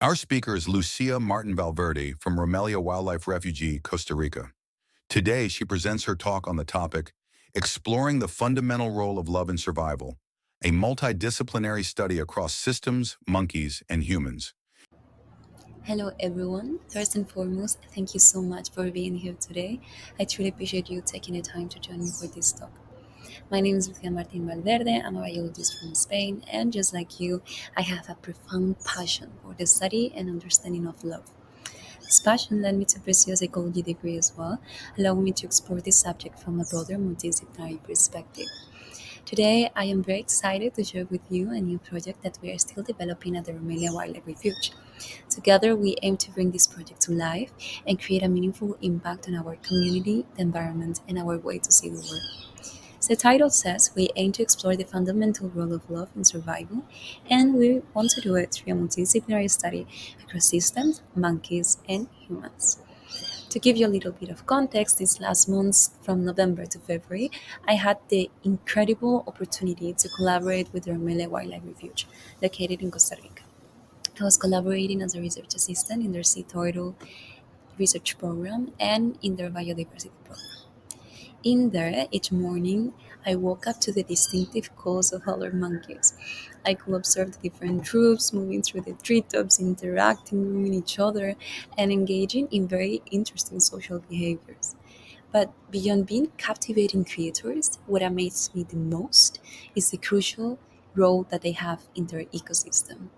Our speaker is Lucia Martin Valverde from Romelia Wildlife Refuge, Costa Rica. Today, she presents her talk on the topic, Exploring the Fundamental Role of Love in Survival, a multidisciplinary study across systems, monkeys, and humans. Hello, everyone. First and foremost, thank you so much for being here today. I truly appreciate you taking the time to join me for this talk. My name is Lucia Martin Valverde. I'm a biologist from Spain, and just like you, I have a profound passion for the study and understanding of love. This passion led me to pursue a psychology degree as well, allowing me to explore this subject from a broader multidisciplinary perspective. Today, I am very excited to share with you a new project that we are still developing at the Romelia Wildlife Refuge. Together, we aim to bring this project to life and create a meaningful impact on our community, the environment, and our way to see the world. As the title says, we aim to explore the fundamental role of love in survival, and we want to do it through a multidisciplinary study across systems, monkeys, and humans. To give you a little bit of context, these last months, from November to February, I had the incredible opportunity to collaborate with the Romelia Wildlife Refuge, located in Costa Rica. I was collaborating as a research assistant in their sea turtle research program and in their biodiversity program. In there, each morning, I woke up to the distinctive calls of other monkeys. I could observe the different groups moving through the treetops, interacting, grooming each other, and engaging in very interesting social behaviors. But beyond being captivating creators, what amazes me the most is the crucial role that they have in their ecosystem.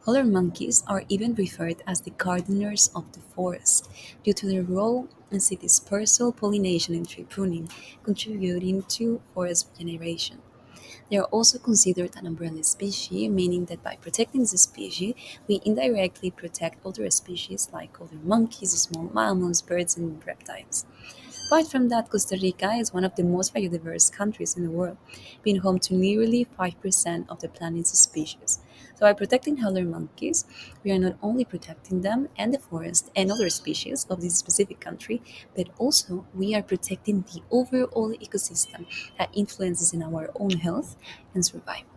Holler monkeys are even referred as the gardeners of the forest due to their role in seed dispersal, pollination, and tree pruning, contributing to forest regeneration. They are also considered an umbrella species, meaning that by protecting this species, we indirectly protect other species like other monkeys, small mammals, birds, and reptiles. Apart from that, Costa Rica is one of the most biodiverse countries in the world, being home to nearly 5% of the planet's species. So, by protecting howler monkeys, we are not only protecting them and the forest and other species of this specific country, but also we are protecting the overall ecosystem that influences in our own health and survival.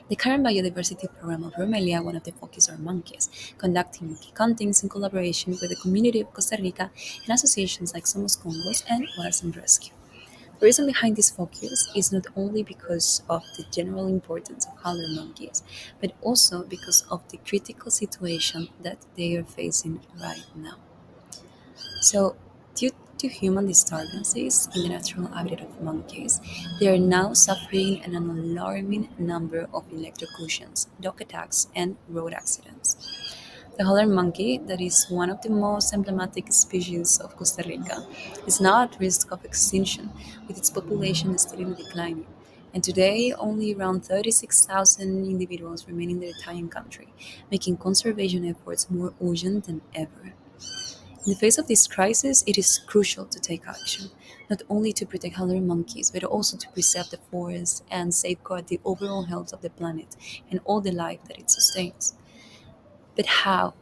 The current biodiversity program of Romelia, one of the focus are monkeys, conducting monkey countings in collaboration with the community of Costa Rica and associations like Somos Congos and Wildlife Rescue. The reason behind this focus is not only because of the general importance of howler monkeys, but also because of the critical situation that they are facing right now. So, due to human disturbances in the natural habitat of monkeys, they are now suffering an alarming number of electrocutions, dog attacks, and road accidents. The holler monkey, that is one of the most emblematic species of Costa Rica, is now at risk of extinction, with its population steadily declining. And today, only around 36,000 individuals remain in the entire country, making conservation efforts more urgent than ever. In the face of this crisis, it is crucial to take action, not only to protect howler monkeys, but also to preserve the forest and safeguard the overall health of the planet and all the life that it sustains. But how?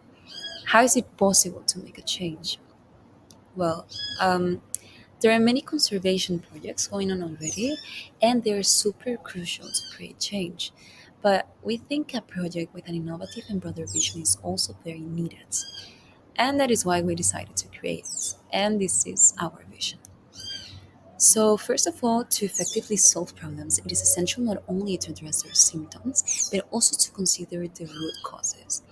How is it possible to make a change? Well, um, there are many conservation projects going on already, and they're super crucial to create change. But we think a project with an innovative and broader vision is also very needed. And that is why we decided to create it. And this is our vision. So, first of all, to effectively solve problems, it is essential not only to address their symptoms, but also to consider the root causes.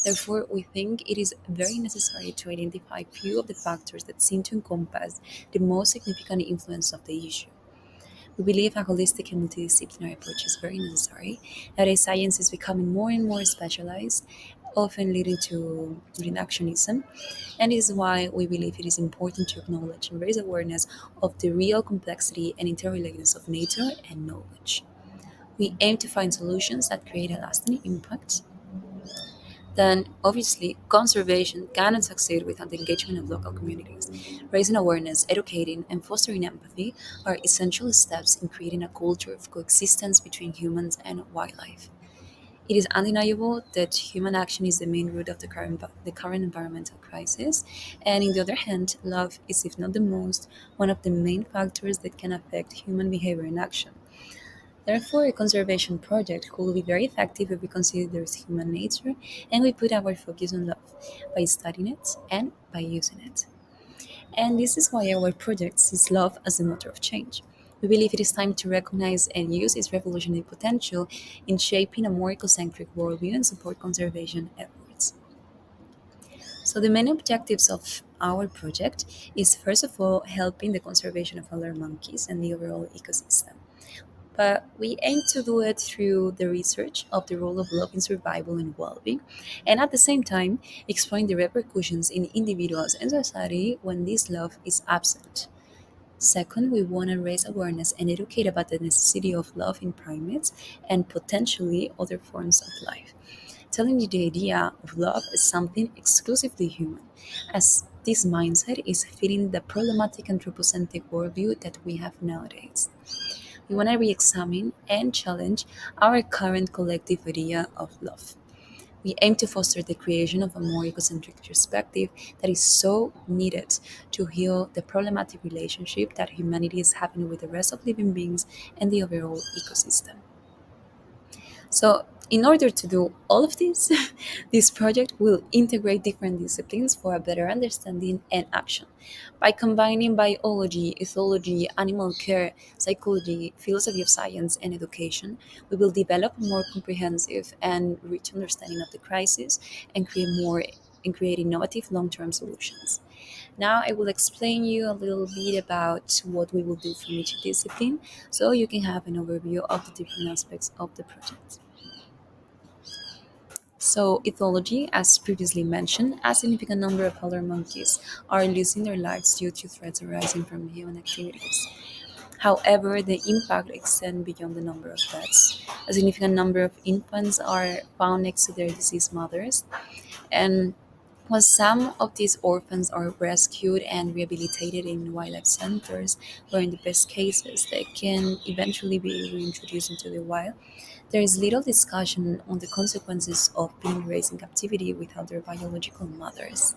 Therefore, we think it is very necessary to identify a few of the factors that seem to encompass the most significant influence of the issue. We believe a holistic and multidisciplinary approach is very necessary. Nowadays, science is becoming more and more specialized, often leading to reductionism, and is why we believe it is important to acknowledge and raise awareness of the real complexity and interrelatedness of nature and knowledge. We aim to find solutions that create a lasting impact. Then, obviously, conservation cannot succeed without the engagement of local communities. Raising awareness, educating, and fostering empathy are essential steps in creating a culture of coexistence between humans and wildlife. It is undeniable that human action is the main root of the current environmental crisis, and on the other hand, love is, if not the most, one of the main factors that can affect human behavior and action. Therefore, a conservation project could be very effective if we consider there's human nature and we put our focus on love by studying it and by using it. And this is why our project sees love as a motor of change. We believe it is time to recognize and use its revolutionary potential in shaping a more ecocentric worldview and support conservation efforts. So, the main objectives of our project is first of all helping the conservation of other monkeys and the overall ecosystem. But we aim to do it through the research of the role of love in survival and well being, and at the same time, exploring the repercussions in individuals and society when this love is absent. Second, we want to raise awareness and educate about the necessity of love in primates and potentially other forms of life, telling you the idea of love as something exclusively human, as this mindset is fitting the problematic anthropocentric worldview that we have nowadays. We want to re examine and challenge our current collective idea of love. We aim to foster the creation of a more ecocentric perspective that is so needed to heal the problematic relationship that humanity is having with the rest of living beings and the overall ecosystem. So, in order to do all of this, this project will integrate different disciplines for a better understanding and action. By combining biology, ethology, animal care, psychology, philosophy of science, and education, we will develop a more comprehensive and rich understanding of the crisis and create innovative long-term solutions. Now I will explain you a little bit about what we will do from each discipline so you can have an overview of the different aspects of the project. So, ethology, as previously mentioned, a significant number of polar monkeys are losing their lives due to threats arising from human activities. However, the impact extends beyond the number of deaths. A significant number of infants are found next to their deceased mothers, and while some of these orphans are rescued and rehabilitated in wildlife centers, where in the best cases they can eventually be reintroduced into the wild, there is little discussion on the consequences of being raised in captivity without their biological mothers.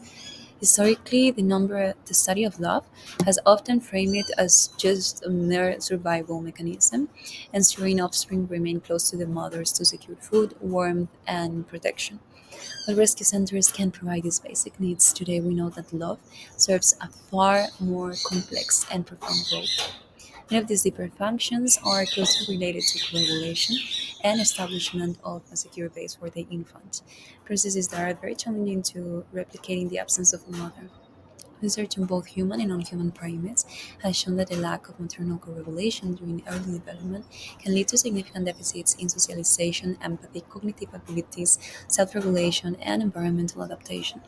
Historically, the study of love has often framed it as just a mere survival mechanism, ensuring offspring remain close to the mothers to secure food, warmth, and protection. While rescue centers can provide these basic needs, today we know that love serves a far more complex and profound role. Many of these deeper functions are closely related to co-regulation and establishment of a secure base for the infant, processes that are very challenging to replicate in the absence of a mother. Research on both human and non-human primates has shown that a lack of maternal co-regulation during early development can lead to significant deficits in socialization, empathy, cognitive abilities, self-regulation, and environmental adaptation.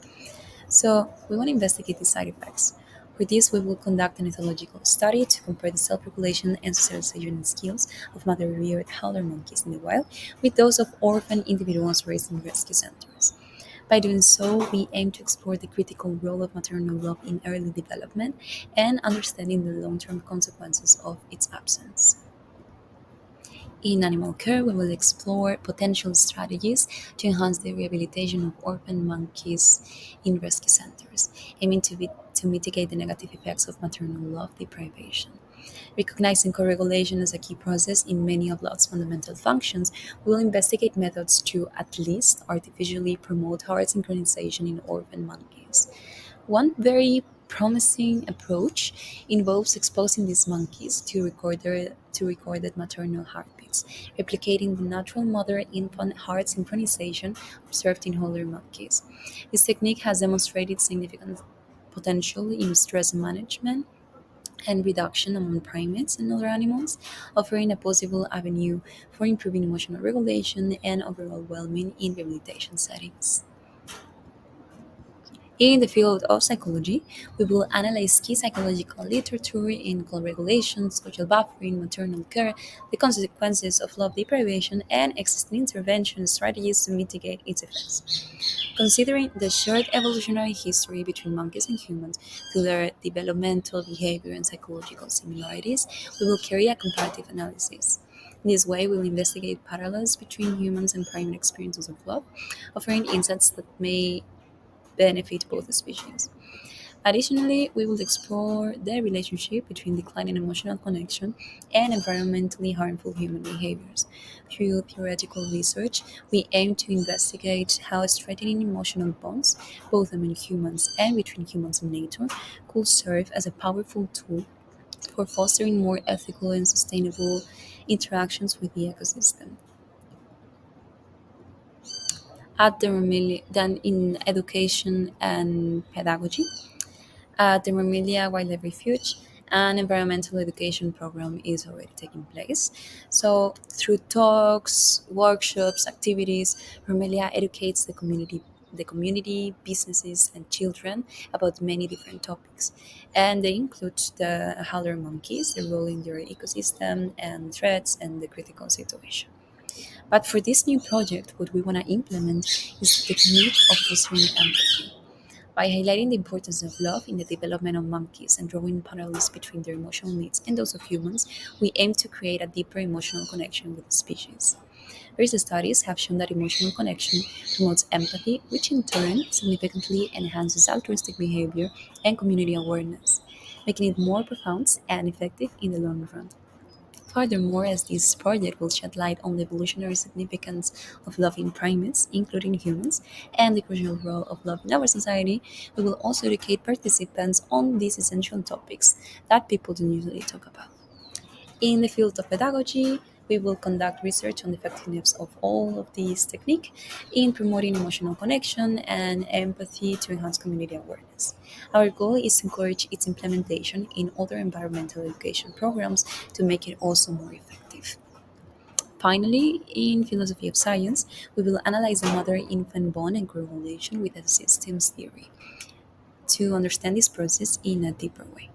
So, we want to investigate the side effects. For this, we will conduct an ethological study to compare the self-regulation and socialization skills of mother-reared howler monkeys in the wild with those of orphan individuals raised in rescue centers. By doing so, we aim to explore the critical role of maternal love in early development and understanding the long-term consequences of its absence. In animal care, we will explore potential strategies to enhance the rehabilitation of orphan monkeys in rescue centers, aiming to mitigate the negative effects of maternal love deprivation. Recognizing co-regulation as a key process in many of love's fundamental functions, we will investigate methods to at least artificially promote heart synchronization in orphan monkeys. One very promising approach involves exposing these monkeys to recorded maternal heartbeats, replicating the natural mother-infant heart synchronization observed in older monkeys. This technique has demonstrated significant potential in stress management and reduction among primates and other animals, offering a possible avenue for improving emotional regulation and overall well-being in rehabilitation settings. In the field of psychology, we will analyze key psychological literature in co-regulation, social buffering, maternal care, the consequences of love deprivation, and existing intervention strategies to mitigate its effects. Considering the shared evolutionary history between monkeys and humans through their developmental behavior and psychological similarities, we will carry a comparative analysis. In this way, we will investigate parallels between humans and primate experiences of love, offering insights that may benefit both species. Additionally, we will explore the relationship between declining emotional connection and environmentally harmful human behaviors. Through theoretical research, we aim to investigate how strengthening emotional bonds, both among humans and between humans and nature, could serve as a powerful tool for fostering more ethical and sustainable interactions with the ecosystem. At the Romelia, than in education and pedagogy, at the Romelia Wildlife Refuge, an environmental education program is already taking place. So, through talks, workshops, activities, Romelia educates the community, businesses, and children about many different topics. And they include the howler monkeys, the role in their ecosystem, and threats and the critical situation. But for this new project, what we want to implement is the technique of fostering empathy. By highlighting the importance of love in the development of monkeys and drawing parallels between their emotional needs and those of humans, we aim to create a deeper emotional connection with the species. Recent studies have shown that emotional connection promotes empathy, which in turn significantly enhances altruistic behavior and community awareness, making it more profound and effective in the long run. Furthermore, as this project will shed light on the evolutionary significance of love in primates, including humans, and the crucial role of love in our society, we will also educate participants on these essential topics that people don't usually talk about. In the field of pedagogy, we will conduct research on the effectiveness of all of these techniques in promoting emotional connection and empathy to enhance community awareness. Our goal is to encourage its implementation in other environmental education programs to make it also more effective. Finally, in philosophy of science, we will analyze the mother-infant bond and correlation with the systems theory to understand this process in a deeper way.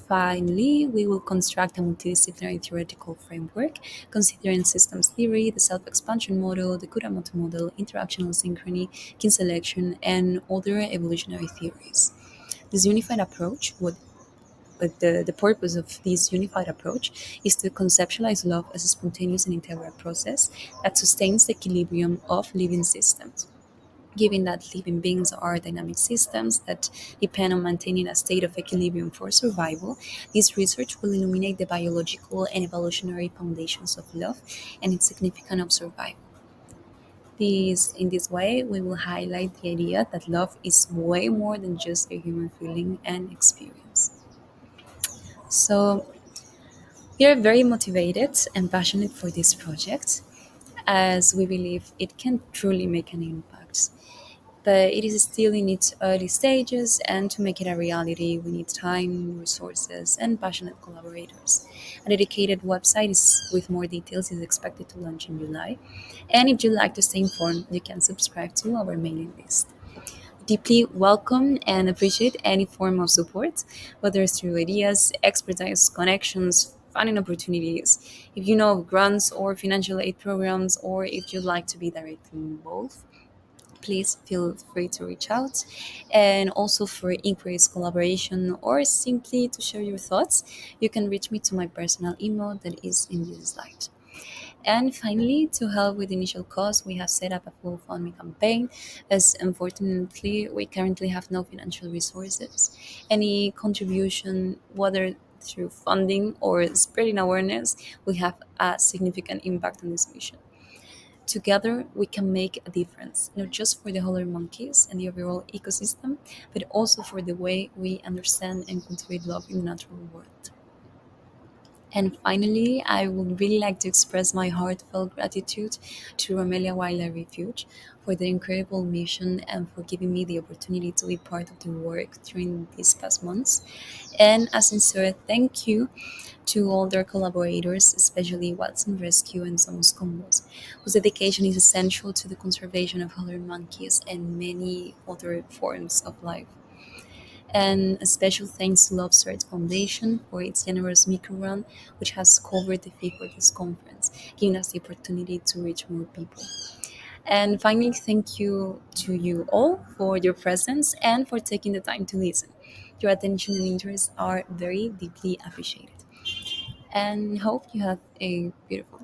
Finally, we will construct a multidisciplinary theoretical framework considering systems theory, the self expansion model, the Kuramoto model, interactional synchrony, kin selection, and other evolutionary theories. This unified approach, but the purpose of this unified approach is to conceptualize love as a spontaneous and integral process that sustains the equilibrium of living systems. Given that living beings are dynamic systems that depend on maintaining a state of equilibrium for survival, this research will illuminate the biological and evolutionary foundations of love and its significance of survival. In this way, we will highlight the idea that love is way more than just a human feeling and experience. So, we are very motivated and passionate for this project as we believe it can truly make an impact, but it is still in its early stages, and to make it a reality, we need time, resources, and passionate collaborators. A dedicated website with more details is expected to launch in July, and if you'd like to stay informed, you can subscribe to our mailing list. Deeply welcome and appreciate any form of support, whether it's through ideas, expertise, connections, funding opportunities. If you know of grants or financial aid programs, or if you'd like to be directly involved, please feel free to reach out. And also for inquiries, collaboration, or simply to share your thoughts, you can reach me to my personal email that is in this slide. And finally, to help with initial costs, we have set up a full funding campaign, as unfortunately we currently have no financial resources. Any contribution, whether through funding or spreading awareness, will have a significant impact on this mission. Together, we can make a difference, not just for the holler monkeys and the overall ecosystem, but also for the way we understand and cultivate love in the natural world. And finally, I would really like to express my heartfelt gratitude to Romelia Wildlife Refuge for their incredible mission and for giving me the opportunity to be part of the work during these past months. And a sincere thank you to all their collaborators, especially Watson Rescue and Somos Combos, whose dedication is essential to the conservation of holler monkeys and many other forms of life. And a special thanks to Love Search Foundation for its generous micro run, which has covered the fee for this conference, giving us the opportunity to reach more people. And finally, thank you to you all for your presence and for taking the time to listen. Your attention and interest are very deeply appreciated. And hope you have a beautiful